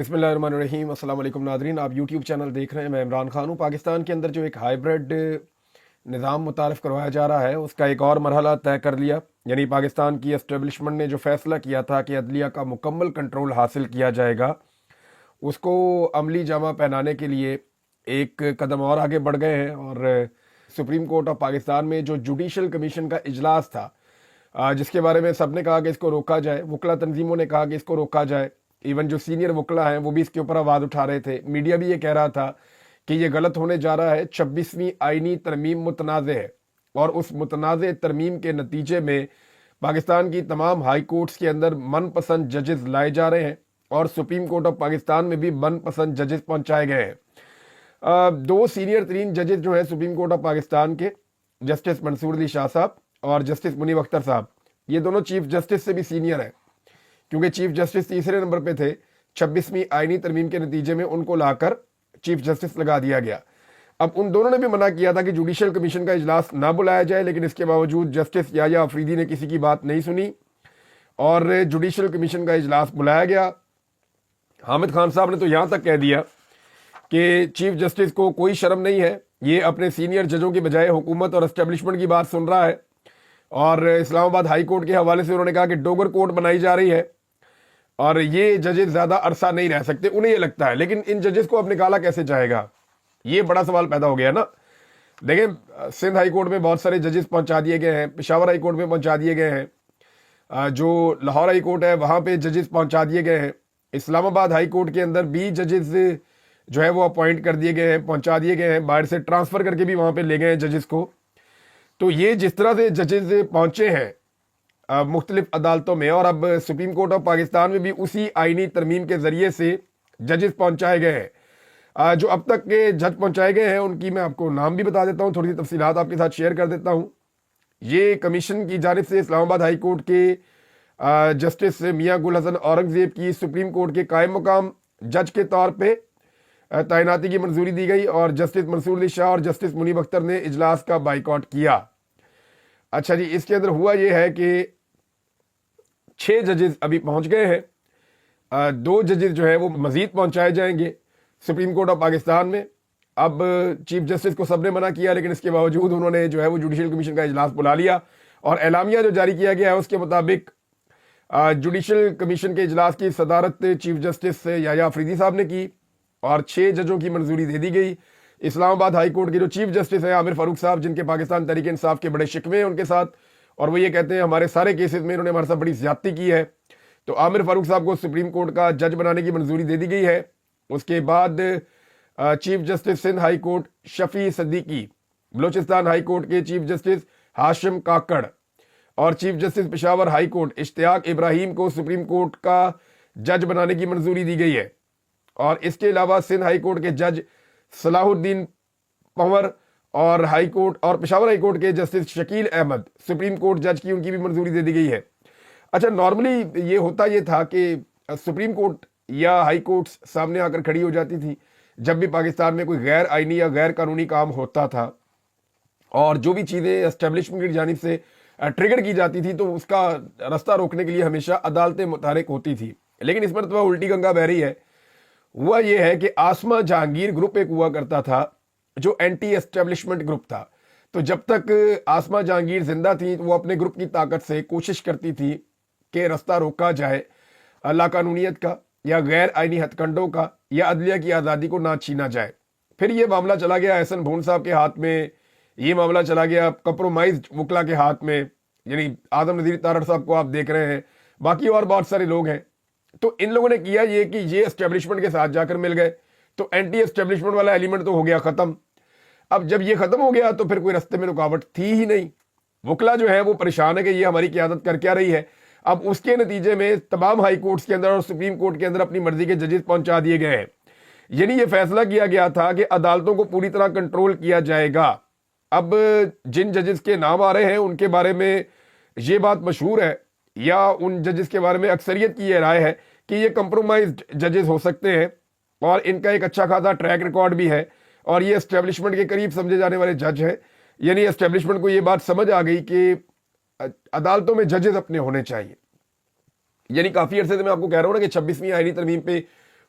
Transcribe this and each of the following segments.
بسم اللہ الرحمن الرحیم۔ السلام علیکم ناظرین، آپ یوٹیوب چینل دیکھ رہے ہیں، میں عمران خان ہوں۔ پاکستان کے اندر جو ایک ہائیبرڈ نظام متعارف کروایا جا رہا ہے، اس کا ایک اور مرحلہ طے کر لیا۔ یعنی پاکستان کی اسٹیبلشمنٹ نے جو فیصلہ کیا تھا کہ عدلیہ کا مکمل کنٹرول حاصل کیا جائے گا، اس کو عملی جامہ پہنانے کے لیے ایک قدم اور آگے بڑھ گئے ہیں۔ اور سپریم کورٹ آف پاکستان میں جو جوڈیشل کمیشن کا اجلاس تھا، جس کے بارے میں سب نے کہا کہ اس کو روکا جائے، وکلا تنظیموں نے کہا کہ اس کو روکا جائے، ایون جو سینئر وکلا ہیں وہ بھی اس کے اوپر آواز اٹھا رہے تھے، میڈیا بھی یہ کہہ رہا تھا کہ یہ غلط ہونے جا رہا ہے۔ 26ویں آئینی ترمیم متنازع ہے، اور اس متنازع ترمیم کے نتیجے میں پاکستان کی تمام ہائی کورٹس کے اندر من پسند ججز لائے جا رہے ہیں، اور سپریم کورٹ آف پاکستان میں بھی من پسند ججز پہنچائے گئے ہیں۔ دو سینئر ترین ججز جو ہیں سپریم کورٹ آف پاکستان کے، جسٹس منصور علی شاہ صاحب اور جسٹس منیب اختر صاحب، یہ دونوں چیف جسٹس سے بھی سینئر ہیں، کیونکہ چیف جسٹس تیسرے نمبر پہ تھے۔ 26ویں آئینی ترمیم کے نتیجے میں ان کو لا کر چیف جسٹس لگا دیا گیا۔ اب ان دونوں نے بھی منع کیا تھا کہ جوڈیشل کمیشن کا اجلاس نہ بلایا جائے، لیکن اس کے باوجود جسٹس یحییٰ آفریدی نے کسی کی بات نہیں سنی اور جوڈیشل کمیشن کا اجلاس بلایا گیا۔ حامد خان صاحب نے تو یہاں تک کہہ دیا کہ چیف جسٹس کو کوئی شرم نہیں ہے، یہ اپنے سینئر ججوں کی بجائے حکومت اور اسٹیبلشمنٹ کی بات سن رہا ہے۔ اور اسلام آباد ہائی کورٹ کے حوالے سے انہوں نے کہا کہ ڈوگر کورٹ بنائی جا رہی ہے اور یہ ججز زیادہ عرصہ نہیں رہ سکتے، انہیں یہ لگتا ہے۔ لیکن ان ججز کو اب نکالا کیسے جائے گا، یہ بڑا سوال پیدا ہو گیا نا۔ دیکھیں، سندھ ہائی کورٹ میں بہت سارے ججز پہنچا دیے گئے ہیں، پشاور ہائی کورٹ میں پہنچا دیے گئے ہیں، جو لاہور ہائی کورٹ ہے وہاں پہ ججز پہنچا دیے گئے ہیں، اسلام آباد ہائی کورٹ کے اندر بھی ججز جو ہے وہ اپوائنٹ کر دیے گئے ہیں، پہنچا دیے گئے ہیں، باہر سے ٹرانسفر کر کے بھی وہاں پہ لے گئے ہیں ججز کو۔ تو یہ جس طرح سے ججز پہنچے ہیں مختلف عدالتوں میں، اور اب سپریم کورٹ آف پاکستان میں بھی اسی آئینی ترمیم کے ذریعے سے ججز پہنچائے گئے ہیں۔ جو اب تک کے جج پہنچائے گئے ہیں ان کی میں آپ کو نام بھی بتا دیتا ہوں، تھوڑی سی تفصیلات آپ کے ساتھ شیئر کر دیتا ہوں۔ یہ کمیشن کی جانب سے اسلام آباد ہائی کورٹ کے جسٹس میاں گل حسن اورنگزیب کی سپریم کورٹ کے قائم مقام جج کے طور پہ تعیناتی کی منظوری دی گئی، اور جسٹس منصور علی شاہ اور جسٹس منیب اختر نے اجلاس کا بائیکاٹ کیا۔ اچھا جی، اس کے اندر ہوا یہ ہے کہ 6 ججز ابھی پہنچ گئے ہیں، 2 ججز جو ہے وہ مزید پہنچائے جائیں گے سپریم کورٹ آف پاکستان میں۔ اب چیف جسٹس کو سب نے منع کیا، لیکن اس کے باوجود انہوں نے جو ہے وہ جوڈیشل کمیشن کا اجلاس بلا لیا، اور اعلامیہ جو جاری کیا گیا ہے اس کے مطابق جوڈیشل کمیشن کے اجلاس کی صدارت چیف جسٹس یحییٰ آفریدی صاحب نے کی، اور 6 ججوں کی منظوری دے دی گئی۔ اسلام آباد ہائی کورٹ کے جو چیف جسٹس ہیں عامر فاروق صاحب، جن کے پاکستان تحریک انصاف کے بڑے شکوے ہیں ان کے ساتھ، اور وہ یہ کہتے ہیں ہمارے سارے کیسز میں انہوں نے ہمارے ساتھ بڑی زیادتی کی ہے، تو عامر فاروق صاحب کو سپریم کورٹ کا جج بنانے کی منظوری دے دی گئی ہے۔ اس کے بعد chief justice Sindh high court Shafi Siddiqui, Balochistan high court کے چیف جسٹس ہاشم کاکڑ، اور chief justice Peshawar high court Ishtiaq Ibrahim کو سپریم کورٹ کا جج بنانے کی منظوری دی گئی ہے۔ اور اس کے علاوہ سندھ ہائی کورٹ کے جج صلاح الدین پنور اور ہائی کورٹ اور پشاور ہائی کورٹ کے justice Shakeel Ahmad supreme court جج کی، ان کی بھی منظوری دے دی گئی ہے۔ اچھا، نارملی یہ ہوتا یہ تھا کہ سپریم کورٹ یا ہائی کورٹس سامنے آ کر کھڑی ہو جاتی تھی جب بھی پاکستان میں کوئی غیر آئینی یا غیر قانونی کام ہوتا تھا، اور جو بھی چیزیں اسٹیبلشمنٹ کی جانب سے ٹریگر کی جاتی تھی تو اس کا رستہ روکنے کے لیے ہمیشہ عدالتیں متحرک ہوتی تھی۔ لیکن اس مرتبہ الٹی گنگا بہہ رہی ہے۔ ہوا یہ ہے کہ آسما جہانگیر گروپ ایک ہوا کرتا تھا جو اینٹی اسٹیبلشمنٹ گروپ تھا، تو جب تک آسما جہانگیر زندہ تھی وہ اپنے گروپ کی طاقت سے کوشش کرتی تھی کہ رستہ روکا جائے لا قانونیت کا، یا غیر آئینی ہتھ کنڈوں کا، یا عدلیہ کی آزادی کو نہ چھینا جائے۔ پھر یہ معاملہ چلا گیا احسن بھون صاحب کے ہاتھ میں، یہ معاملہ چلا گیا کمپرومائزڈ وکلا کے ہاتھ میں، یعنی اعظم نذیر تارڑ صاحب کو آپ دیکھ رہے ہیں، باقی اور بہت سارے لوگ ہیں۔ تو ان لوگوں نے کیا یہ کہ یہ اسٹیبلشمنٹ کے ساتھ جا کر مل گئے، تو اینٹی اسٹیبلشمنٹ والا ایلیمنٹ تو ہو گیا ختم۔ اب جب یہ ختم ہو گیا تو پھر کوئی رستے میں رکاوٹ تھی ہی نہیں، وکلا جو ہے وہ پریشان ہے کہ یہ ہماری قیادت کر کیا رہی ہے۔ اب اس کے نتیجے میں تمام ہائی کورٹس کے اندر اور سپریم کورٹ کے اندر اپنی مرضی کے ججز پہنچا دیے گئے ہیں۔ یعنی یہ فیصلہ کیا گیا تھا کہ عدالتوں کو پوری طرح کنٹرول کیا جائے گا۔ اب جن ججز کے نام آ رہے ہیں ان کے بارے میں یہ بات مشہور ہے، یا ان ججز کے بارے میں اکثریت کی یہ رائے ہے کہ یہ کمپرومائزڈ ججز ہو سکتے ہیں، اور ان کا ایک اچھا خاصا ٹریک ریکارڈ بھی ہے، اور یہ اسٹیبلشمنٹ کے قریب سمجھے جانے والے جج ہیں۔ یعنی اسٹیبلشمنٹ کو یہ بات سمجھ آ گئی کہ عدالتوں میں ججز اپنے ہونے چاہیے۔ یعنی کافی عرصے سے میں آپ کو کہہ رہا ہوں نا کہ 26ویں آئینی ترمیم پہ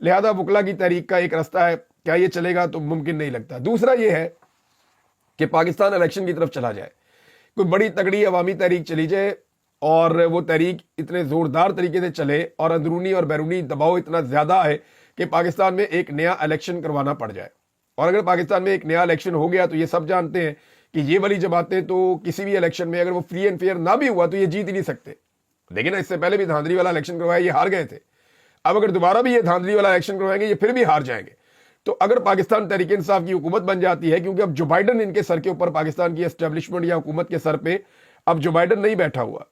لہذا وکلا کی تحریک کا ایک راستہ ہے، کیا یہ چلے گا؟ تو ممکن نہیں لگتا۔ دوسرا یہ ہے کہ پاکستان الیکشن کی طرف چلا جائے، کوئی بڑی تگڑی عوامی تحریک چلی جائے اور وہ تحریک اتنے زوردار طریقے سے چلے اور اندرونی اور بیرونی دباؤ اتنا زیادہ ہے کہ پاکستان میں ایک نیا الیکشن کروانا پڑ جائے۔ اور اگر پاکستان میں ایک نیا الیکشن ہو گیا تو یہ سب جانتے ہیں کہ یہ والی جماعتیں تو کسی بھی الیکشن میں اگر وہ فری اینڈ فیئر نہ بھی ہوا تو یہ جیت ہی نہیں سکتے۔ دیکھیں نا، اس سے پہلے بھی دھاندلی والا الیکشن کروایا، یہ ہار گئے تھے۔ اب اگر دوبارہ بھی یہ دھاندلی والا الیکشن کروائیں گے یہ پھر بھی ہار جائیں گے۔ تو اگر پاکستان تحریک انصاف کی حکومت بن جاتی ہے، کیونکہ اب جو بائیڈن ان کے سر کے اوپر پاکستان کی اسٹیبلشمنٹ یا حکومت کے سر پہ اب جو بائیڈن نہیں بیٹھا ہوا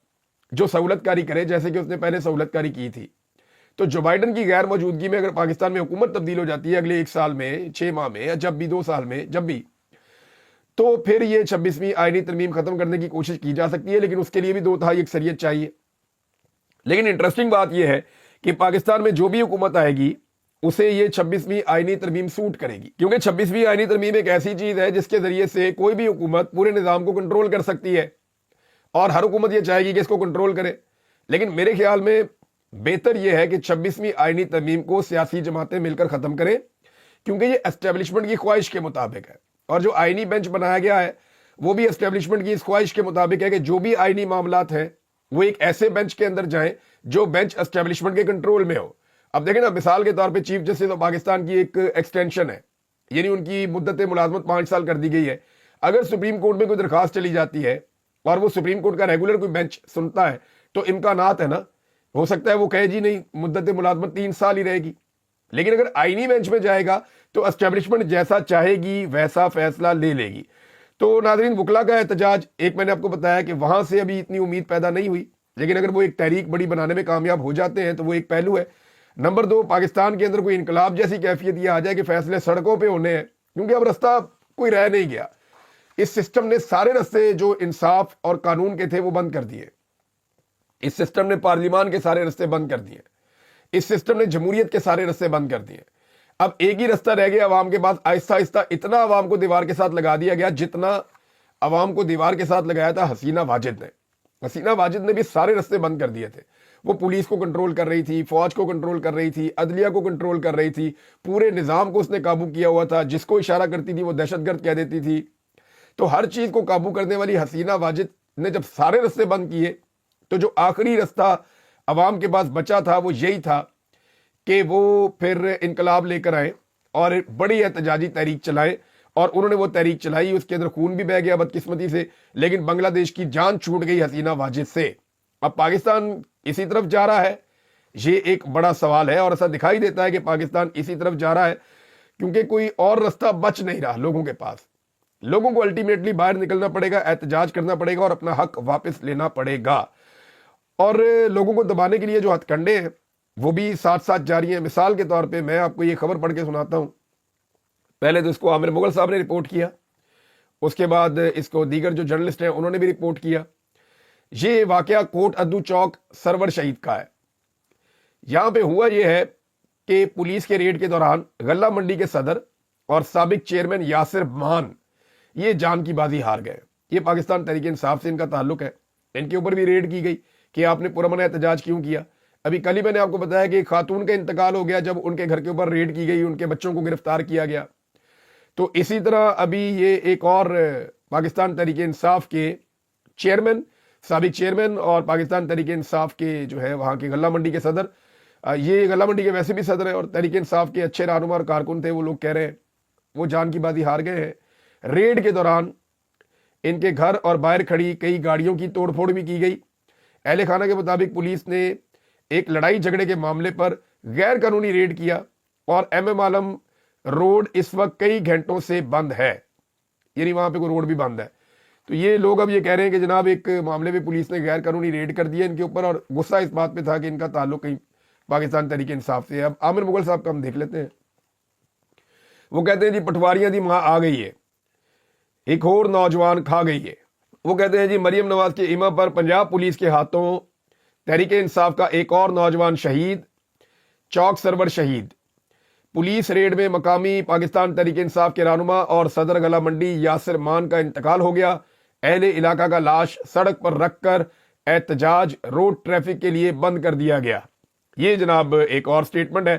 جو سہولت کاری کرے جیسے کہ اس نے پہلے سہولت کاری کی تھی، تو جو بائیڈن کی غیر موجودگی میں اگر پاکستان میں حکومت تبدیل ہو جاتی ہے اگلے 1 سال میں، 6 ماہ میں، یا جب بھی 2 سال میں، جب بھی، تو پھر یہ 26ویں آئینی ترمیم ختم کرنے کی کوشش کی جا سکتی ہے، لیکن اس کے لیے بھی 2/3 اکثریت چاہیے۔ لیکن انٹرسٹنگ بات یہ ہے کہ پاکستان میں جو بھی حکومت آئے گی اسے یہ 26ویں آئینی ترمیم سوٹ کرے گی، کیونکہ 26ویں آئینی ترمیم ایک ایسی چیز ہے جس کے ذریعے سے کوئی بھی حکومت پورے نظام کو کنٹرول کر سکتی ہے، اور ہر حکومت یہ چاہے گی کہ اس کو کنٹرول کرے۔ لیکن میرے خیال میں بہتر یہ ہے کہ 26ویں آئینی ترمیم کو سیاسی جماعتیں مل کر ختم کریں، کیونکہ یہ اسٹیبلشمنٹ کی خواہش کے مطابق ہے، اور جو آئینی بینچ بنایا گیا ہے وہ بھی اسٹیبلشمنٹ کی اس خواہش کے مطابق ہے کہ جو بھی آئینی معاملات ہیں وہ ایک ایسے بینچ کے اندر جائیں جو بینچ اسٹیبلشمنٹ کے کنٹرول میں ہو۔ اب دیکھیں نا، مثال کے طور پہ چیف جسٹس آف پاکستان کی ایک ایکسٹینشن ہے، یعنی ان کی مدت ملازمت 5 سال کر دی گئی ہے۔ اگر سپریم کورٹ میں کوئی درخواست چلی جاتی ہے اور وہ سپریم کورٹ کا ریگولر کوئی بینچ سنتا ہے تو امکانات ہے نا، ہو سکتا ہے وہ کہے جی نہیں، مدت ملازمت 3 سال ہی رہے گی۔ لیکن اگر آئینی بینچ میں جائے گا تو اسٹیبلشمنٹ جیسا چاہے گی ویسا فیصلہ لے لے گی۔ تو ناظرین، وکلا کا احتجاج، ایک میں نے آپ کو بتایا کہ وہاں سے ابھی اتنی امید پیدا نہیں ہوئی، لیکن اگر وہ ایک تحریک بڑی بنانے میں کامیاب ہو جاتے ہیں تو وہ ایک پہلو ہے۔ نمبر 2، پاکستان کے اندر کوئی انقلاب جیسی کیفیت یہ آ جائے کہ فیصلے سڑکوں پہ ہونے ہیں، کیونکہ اب رستہ کوئی رہ نہیں گیا۔ اس سسٹم نے سارے رستے جو انصاف اور قانون کے تھے وہ بند کر دیے، اس سسٹم نے پارلیمان کے سارے رستے بند کر دیے، اس سسٹم نے جمہوریت کے سارے رستے بند کر دیے۔ اب ایک ہی رستہ رہ گیا عوام کے پاس۔ آہستہ آہستہ اتنا عوام کو دیوار کے ساتھ لگا دیا گیا جتنا عوام کو دیوار کے ساتھ لگایا تھا حسینہ واجد نے۔ حسینہ واجد نے بھی سارے رستے بند کر دیے تھے۔ وہ پولیس کو کنٹرول کر رہی تھی، فوج کو کنٹرول کر رہی تھی، عدلیہ کو کنٹرول کر رہی تھی، پورے نظام کو اس نے قابو کیا ہوا تھا، جس کو اشارہ کرتی تھی وہ دہشت گرد کہہ دیتی تھی۔ تو ہر چیز کو قابو کرنے والی حسینہ واجد نے جب سارے رستے بند کیے تو جو آخری رستہ عوام کے پاس بچا تھا وہ یہی تھا کہ وہ پھر انقلاب لے کر آئے اور بڑی احتجاجی تحریک چلائے، اور انہوں نے وہ تحریک چلائی، اس کے اندر خون بھی بہہ گیا بدقسمتی سے، لیکن بنگلہ دیش کی جان چھوٹ گئی حسینہ واجد سے۔ اب پاکستان اسی طرف جا رہا ہے، یہ ایک بڑا سوال ہے، اور ایسا دکھائی دیتا ہے کہ پاکستان اسی طرف جا رہا ہے کیونکہ کوئی اور رستہ بچ نہیں رہا لوگوں کے پاس۔ لوگوں کو الٹیمیٹلی باہر نکلنا پڑے گا، احتجاج کرنا پڑے گا اور اپنا حق واپس لینا پڑے گا، اور لوگوں کو دبانے کے لیے جو ہتھ کنڈے ہیں وہ بھی ساتھ ساتھ جاری ہیں۔ مثال کے طور پہ میں آپ کو یہ خبر پڑھ کے سناتا ہوں۔ پہلے تو اس کو عامر مغل صاحب نے رپورٹ کیا، اس کے بعد اس کو دیگر جو جرنلسٹ ہیں انہوں نے بھی رپورٹ کیا۔ یہ واقعہ کوٹ ادو چوک سرور شہید کا ہے۔ یہاں پہ ہوا یہ ہے کہ پولیس کے ریڈ کے دوران غلہ منڈی کے صدر اور سابق چیئرمین یاسر مان یہ جان کی بازی ہار گئے۔ یہ پاکستان تحریک انصاف سے ان کا تعلق ہے، ان کے اوپر بھی ریڈ کی گئی کہ آپ نے پرامن احتجاج کیوں کیا۔ ابھی کل ہی میں نے آپ کو بتایا کہ ایک خاتون کا انتقال ہو گیا جب ان کے گھر کے اوپر ریڈ کی گئی، ان کے بچوں کو گرفتار کیا گیا۔ تو اسی طرح ابھی یہ ایک اور پاکستان تحریک انصاف کے چیئرمین، سابق چیئرمین اور پاکستان تحریک انصاف کے جو ہے وہاں کے غلہ منڈی کے صدر، یہ غلہ منڈی کے ویسے بھی صدر ہیں اور تحریک انصاف کے اچھے رہنما اور کارکن تھے، وہ لوگ کہہ رہے ہیں وہ جان کی بازی ہار گئے ہیں۔ ریڈ کے دوران ان کے گھر اور باہر کھڑی کئی گاڑیوں کی توڑ پھوڑ بھی کی گئی۔ اہل خانہ کے مطابق پولیس نے ایک لڑائی جھگڑے کے معاملے پر غیر قانونی ریڈ کیا اور ایم عالم روڈ اس وقت کئی گھنٹوں سے بند ہے، یعنی وہاں پہ کوئی روڈ بھی بند ہے۔ تو یہ لوگ اب یہ کہہ رہے ہیں کہ جناب ایک معاملے میں پولیس نے غیر قانونی ریڈ کر دیا ان کے اوپر، اور غصہ اس بات پہ تھا کہ ان کا تعلق کہیں پاکستان تحریک انصاف سے ہے۔ اب عامر مغل صاحب کا ہم دیکھ لیتے ہیں۔ وہ کہتے ہیں جی پٹواریاں دی ماں آ گئی ہے، ایک اور نوجوان کھا گئی ہے۔ وہ کہتے ہیں جی مریم نواز کے ایما پر پنجاب پولیس کے ہاتھوں تحریک انصاف کا ایک اور نوجوان شہید، چوک سرور شہید۔ پولیس ریڈ میں مقامی پاکستان تحریک انصاف کے رہنما اور صدر غلہ منڈی یاسر مان کا انتقال ہو گیا۔ اہل علاقہ کا لاش سڑک پر رکھ کر احتجاج روڈ ٹریفک کے لیے بند کر دیا گیا۔ یہ جناب ایک اور سٹیٹمنٹ ہے۔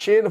6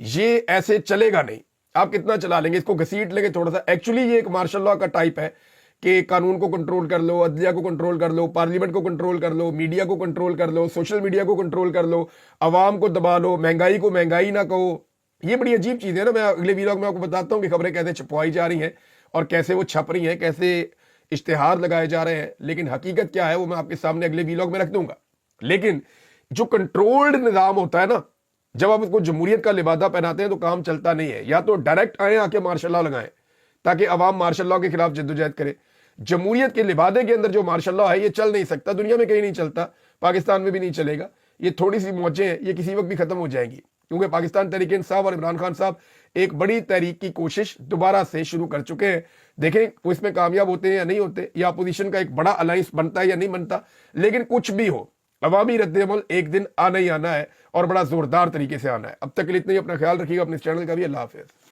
یہ ایسے چلے گا نہیں. آپ کتنا چلا لیں گے, اس کو گھسیٹ لیں گے تھوڑا سا. ایکچولی یہ ایک مارشل لا کا ٹائپ ہے کہ قانون کو کنٹرول کر لو, عدلیہ کو کنٹرول کر لو, پارلیمنٹ کو کنٹرول کر لو, میڈیا کو کنٹرول کر لو, سوشل میڈیا کو کنٹرول کر لو, عوام کو دبا لو, مہنگائی کو مہنگائی نہ کہو. یہ بڑی عجیب چیز ہے نا. میں اگلے ویلاگ میں آپ کو بتاتا ہوں کہ خبریں کیسے چھپوائی جا رہی ہیں اور کیسے وہ چھپ رہی ہیں, کیسے اشتہار لگائے جا رہے ہیں, لیکن حقیقت کیا ہے وہ میں آپ کے سامنے اگلے ویلاگ میں رکھ دوں گا. لیکن جو کنٹرولڈ نظام ہوتا ہے نا, جب آپ اس کو جمہوریت کا لبادہ پہناتے ہیں تو کام چلتا نہیں ہے. یا تو ڈائریکٹ آئیں, آ کے مارشل لا لگائیں تاکہ عوام مارشل لا کے خلاف جدوجہد کرے. جمہوریت کے لبادے کے اندر جو مارشل لا ہے یہ چل نہیں سکتا, دنیا میں کہیں نہیں چلتا, پاکستان میں بھی نہیں چلے گا. یہ تھوڑی سی موجیں ہیں, یہ کسی وقت بھی ختم ہو جائیں گی, کیونکہ پاکستان تحریک انصاف اور عمران خان صاحب ایک بڑی تحریک کی کوشش دوبارہ سے شروع کر چکے ہیں. دیکھیں وہ اس میں کامیاب ہوتے ہیں یا نہیں ہوتے, یا اپوزیشن کا ایک بڑا الائنس بنتا ہے یا نہیں بنتا, لیکن کچھ بھی ہو عوامی رد عمل ایک دن آنا ہی آنا ہے اور بڑا زوردار طریقے سے آنا ہے. اب تک کے لیے اتنا ہی. اپنا خیال رکھیے گا, اپنے چینل کا بھی. اللہ حافظ.